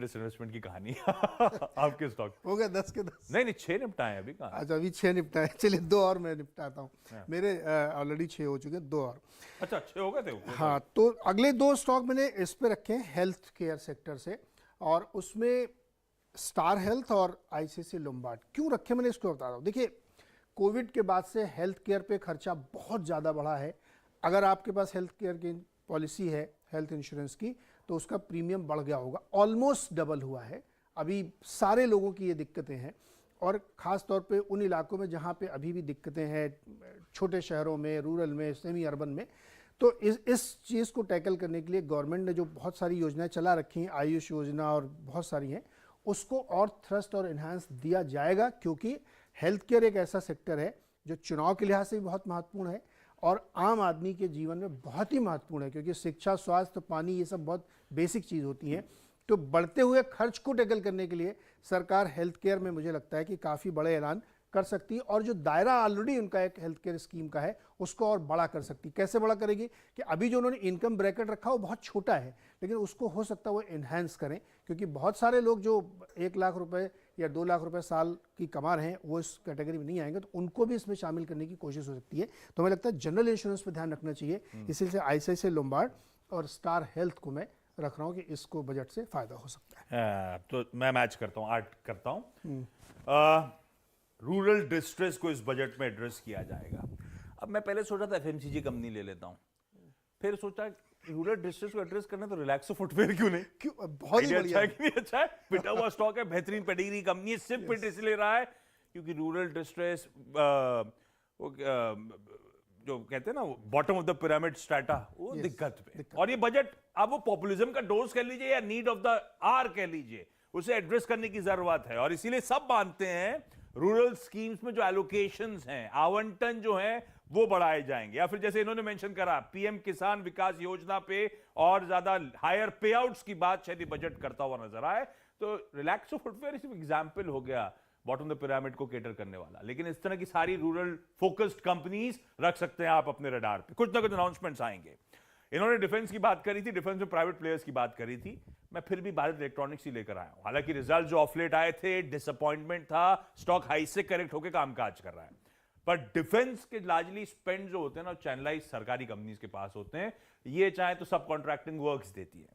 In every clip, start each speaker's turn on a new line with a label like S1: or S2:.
S1: Disinvestment की कहानी आपके स्टॉक
S2: हो गया 10 के 10।
S1: नहीं 6 निपटाए अभी कहाँ।
S2: अच्छा अभी 6 निपटाए, चलिए 2 और मैं निपटाता हूँ। मेरे ऑलरेडी 6 हो चुके हैं, 2 और।
S1: अच्छा 6 हो गए थे वो।
S2: हाँ, तो अगले 2 स्टॉक मैंने इस पे रखे हैं हेल्थ केयर सेक्टर से, और उसमें स्टार हेल्थ और आईसीआईसीआई लोम्बार्ड। क्यों रखे मैंने इसको बता रहा हूँ। देखिए, कोविड के बाद से हेल्थ केयर पे खर्चा बहुत ज़्यादा बढ़ा है। अगर आपके पास हेल्थ केयर की पॉलिसी है, हेल्थ इंश्योरेंस की, तो उसका प्रीमियम बढ़ गया होगा, ऑलमोस्ट डबल हुआ है। अभी सारे लोगों की ये दिक्कतें हैं, और ख़ास तौर पे उन इलाकों में जहाँ पे अभी भी दिक्कतें हैं, छोटे शहरों में, रूरल में, सेमी अर्बन में। तो इस चीज़ को टैकल करने के लिए गवर्नमेंट ने जो बहुत सारी योजनाएं चला रखी हैं, आयुष योजना और बहुत सारी हैं, उसको और थ्रस्ट और इन्हांस दिया जाएगा, क्योंकि हेल्थ केयर एक ऐसा सेक्टर है जो चुनाव के लिहाज से भी बहुत महत्वपूर्ण है और आम आदमी के जीवन में बहुत ही महत्वपूर्ण है, क्योंकि शिक्षा, स्वास्थ्य, पानी, ये सब बहुत बेसिक चीज़ होती हैं। तो बढ़ते हुए खर्च को टैकल करने के लिए सरकार हेल्थ केयर में मुझे लगता है कि काफ़ी बड़े ऐलान कर सकती है, और जो दायरा ऑलरेडी उनका एक हेल्थ केयर स्कीम का है उसको और बड़ा कर सकती है। कैसे बड़ा करेगी कि अभी जो उन्होंने इनकम ब्रैकेट रखा वो बहुत छोटा है, लेकिन उसको हो सकता है वो इन्हांस करें, क्योंकि बहुत सारे लोग जो 1 लाख रुपए या 2 लाख रुपए साल की कमा रहे हैं वो इस कैटेगरी में नहीं आएंगे, तो उनको भी इसमें शामिल करने की कोशिश हो सकती है। तो हमें लगता है जनरल इंश्योरेंस पर ध्यान रखना चाहिए, इसीलिए आईसीआईसीआई लोम्बार्ड और स्टार हेल्थ को मैं रख रहा हूँ कि इसको बजट से फायदा हो सकता है।
S1: तो मैं मैच करता हूँ, आर्ट करता हूँ। रूरल डिस्ट्रेस को इस बजट में एड्रेस किया जाएगा। अब मैं पहले सोचा था एफएमसीजी कंपनी ले लेता हूँ, फिर सोचा रूरल डिस्ट्रेस को एड्रेस करना तो रिलैक्सो फुटवेयर क्यों नहीं।
S2: क्यों, बहुत ही
S1: अच्छा है कि नहीं अच्छा है, पिटा हुआ स्टॉक है, बेहतरीन पेडिग्री कंपनी है, सिर्फ पिट इसलिए रहा है क्योंकि रूरल डिस्ट्रेस जो कहते हैं ना bottom of the pyramid strata, वो दिक्कत पे। और ये बजट आप वो पॉपुलिज्म का डोज कह लीजिए या नीड ऑफ द आर कह लीजिए, उसे एड्रेस करने की जरूरत है। और इसीलिए सब मानते हैं रूरल स्कीम्स में जो एलोकेशंस हैं, आवंटन जो है वो बढ़ाए जाएंगे, या फिर जैसे इन्होंने मेंशन करा पीएम किसान विकास योजना पे और ज्यादा हायर पे आउट्स की बात शायद बजट करता हुआ नजर आए। तो रिलैक्सो फुटवेयर सिर्फ एग्जाम्पल हो गया बॉटम द पिरामिड को केटर करने वाला, लेकिन इस तरह की सारी रूरल फोकस्ड कंपनीज रख सकते हैं आप अपने रडार पे, कुछ ना कुछ अनाउंसमेंट्स आएंगे। इन्होंने डिफेंस की बात करी थी, डिफेंस में प्राइवेट प्लेयर्स की बात करी थी, मैं फिर भी भारत इलेक्ट्रॉनिक्स ही लेकर आया हूं। हालांकि रिजल्ट जो ऑफ लेट आए थे, डिसअपॉइंटमेंट था, स्टॉक हाई से करेक्ट होकर कामकाज कर रहा है, पर डिफेंस के लार्जली स्पेंड जो होते हैं ना चैनलाइज सरकारी कंपनीज के पास होते हैं, ये चाहे तो सब कॉन्ट्रैक्टिंग वर्क्स देती है।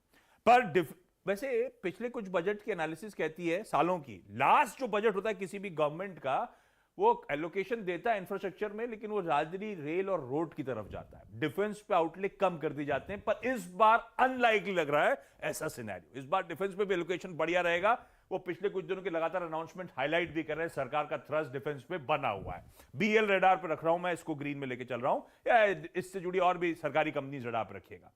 S1: पर वैसे पिछले कुछ बजट की एनालिसिस कहती है, सालों की लास्ट जो बजट होता है किसी भी गवर्नमेंट का, वो एलोकेशन देता है इंफ्रास्ट्रक्चर में, लेकिन वो राजधानी रेल और रोड की तरफ जाता है, डिफेंस पे आउटले कम कर दी जाते हैं। पर इस बार अनलाइकली लग रहा है ऐसा सिनेरियो, इस बार डिफेंस पे भी एलोकेशन बढ़िया रहेगा। वो पिछले कुछ दिनों के लगातार अनाउंसमेंट हाईलाइट भी कर रहे हैं, सरकार का थ्रस्ट डिफेंस पे बना हुआ है। बीएल रडार पे रख रहा हूं मैं, इसको ग्रीन में लेके चल रहा हूं, या इससे जुड़ी और भी सरकारी कंपनीज रडार पे रखिएगा।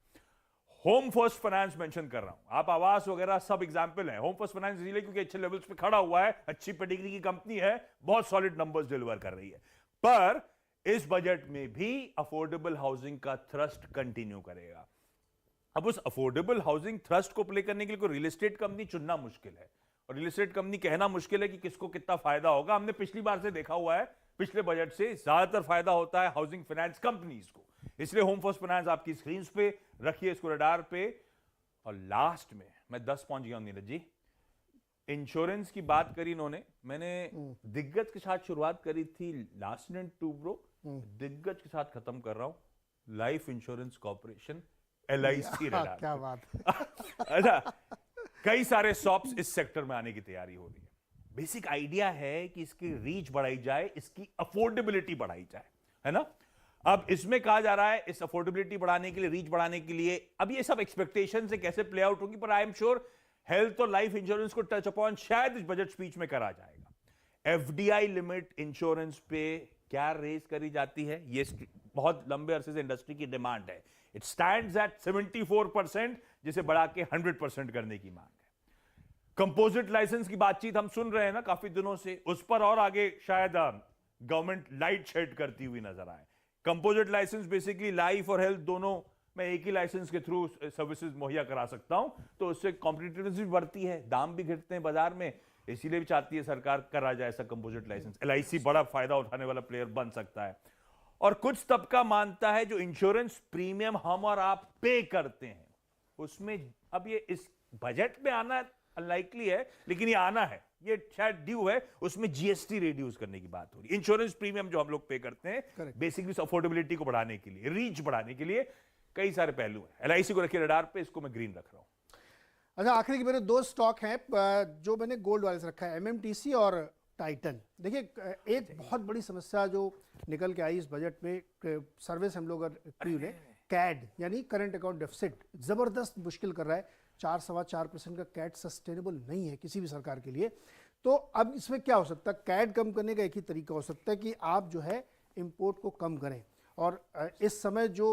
S1: होम फर्स्ट फाइनेंस मेंशन कर रहा हूं, आप आवास वगैरह सब एग्जांपल है। होम फर्स्ट फाइनेंस इसलिए क्योंकि अच्छे लेवल्स पे खड़ा हुआ है, अच्छी पेडिग्री की कंपनी है, बहुत सॉलिड नंबर्स डिलीवर कर रही है। पर इस बजट में भी अफोर्डेबल हाउसिंग का थ्रस्ट कंटिन्यू करेगा। अब उस अफोर्डेबल हाउसिंग थ्रस्ट को प्ले करने के लिए कोई रियल एस्टेट कंपनी चुनना मुश्किल है, और रियल एस्टेट कंपनी कहना मुश्किल है कि किसको कितना फायदा होगा। हमने पिछली बार से देखा हुआ है, पिछले बजट से ज्यादातर फायदा होता है हाउसिंग फाइनेंस कंपनीज को, इसलिए होम फर्स्ट फाइनेंस आपकी स्क्रीन पे रखिए, इसको रडार पे। और लास्ट में मैं 10 पहुंच गया हूं नीरज जी, इंश्योरेंस की बात करी इन्होंने, मैंने दिग्गज के साथ शुरुआत करी थी लास्ट मिनट टू ब्रो, दिग्गज के साथ खत्म कर रहा हूं, life insurance corporation LIC radar.
S2: क्या बात
S1: अच्छा, कई सारे सॉप्स इस सेक्टर में आने की तैयारी हो रही है। बेसिक आइडिया है कि इसकी रीच बढ़ाई जाए, इसकी अफोर्डेबिलिटी बढ़ाई जाए, है ना। अब इसमें कहा जा रहा है इस अफोर्डेबिलिटी बढ़ाने के लिए, रीच बढ़ाने के लिए, अब ये सब एक्सपेक्टेशन से कैसे प्ले आउट होगी, पर आई एम श्योर हेल्थ और लाइफ इंश्योरेंस को टच अपॉन शायद इस बजट स्पीच में करा जाएगा। FDI लिमिट इंश्योरेंस पे क्या रेज करी जाती है, ये बहुत लंबे अरसे से इंडस्ट्री की डिमांड है। इट स्टैंड्स एट 74%, जिसे बढ़ा के 100% करने की मांग है। कंपोजिट लाइसेंस की बातचीत हम सुन रहे हैं ना काफी दिनों से, उस पर और आगे शायद गवर्नमेंट लाइट शेड करती हुई नजर आए। कंपोजिट लाइसेंस बेसिकली लाइफ और हेल्थ दोनों मैं एक ही लाइसेंस के थ्रू सर्विसेज मुहैया करा सकता हूं, तो उससे कॉम्पिटिटिवनेस भी बढ़ती है, दाम भी घटते हैं बाजार में, इसीलिए भी चाहती है सरकार करा जाए ऐसा कंपोजिट लाइसेंस। LIC बड़ा फायदा उठाने वाला प्लेयर बन सकता है। और कुछ तबका मानता है जो इंश्योरेंस प्रीमियम हम और आप पे करते हैं, उसमें अब ये इस बजट में आना अनलाइकली है, लेकिन ये आना है, ये शायद ड्यू है। उसमें जीएसटी रिड्यूस करने की बात हो रही है, इंश्योरेंस प्रीमियम जो हम लोग पे करते हैं बेसिकली अफोर्डेबिलिटी को बढ़ाने के लिए, रीच बढ़ाने के लिए, कई सारे पहलू हैं। एलआईसी को रखिए रडार पे, इसको मैं ग्रीन रख रहा हूं।
S2: अच्छा, आखिरी के मेरे 2 स्टॉक हैं जो मैंने गोल्ड वाले से रखा है, एमएमटीसी और टाइटन। देखिए, एक बहुत बड़ी समस्या जो निकल के आई इस बजट में, सर्वे से हम लोग ने कैड यानी करंट अकाउंट डेफिसिट जबरदस्त मुश्किल कर रहा है। 4-4.25% का कैड सस्टेनेबल नहीं है किसी भी सरकार के लिए। तो अब इसमें क्या हो सकता है? कैड कम करने का एक ही तरीका हो सकता है कि आप जो है इंपोर्ट को कम करें। और इस समय जो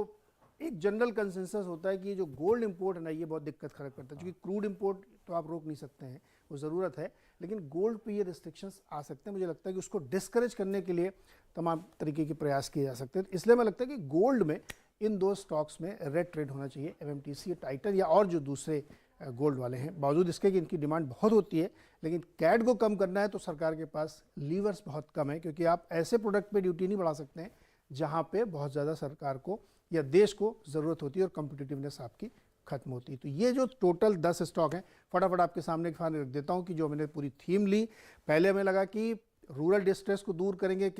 S2: एक जनरल कंसेंसस होता है कि जो गोल्ड इंपोर्ट है ना, ये बहुत दिक्कत खड़ा करता है, क्योंकि क्रूड इंपोर्ट तो आप रोक नहीं सकते हैं, वो ज़रूरत है, लेकिन गोल्ड पे ये रिस्ट्रिक्शंस आ सकते हैं। मुझे लगता है कि उसको डिस्करेज करने के लिए तमाम तरीके के प्रयास किए जा सकते हैं। इसलिए मुझे लगता है कि गोल्ड में इन 2 स्टॉक्स में रेड ट्रेड होना चाहिए, एमएमटीसी, टाइटन या और जो दूसरे गोल्ड वाले हैं। बावजूद इसके कि इनकी डिमांड बहुत होती है, लेकिन कैड को कम करना है तो सरकार के पास लीवर्स बहुत कम है, क्योंकि आप ऐसे प्रोडक्ट पे ड्यूटी नहीं बढ़ा सकते हैं जहाँ पे बहुत ज़्यादा सरकार को या देश को ज़रूरत होती है और कॉम्पिटिटिवनेस आपकी खत्म होती है। तो ये जो टोटल 10 स्टॉक हैं, फटाफट आपके सामने रख देता हूँ कि जो मैंने पूरी थीम ली। पहले हमें लगा कि रूरल डिस्ट्रेस को दूर करेंगे,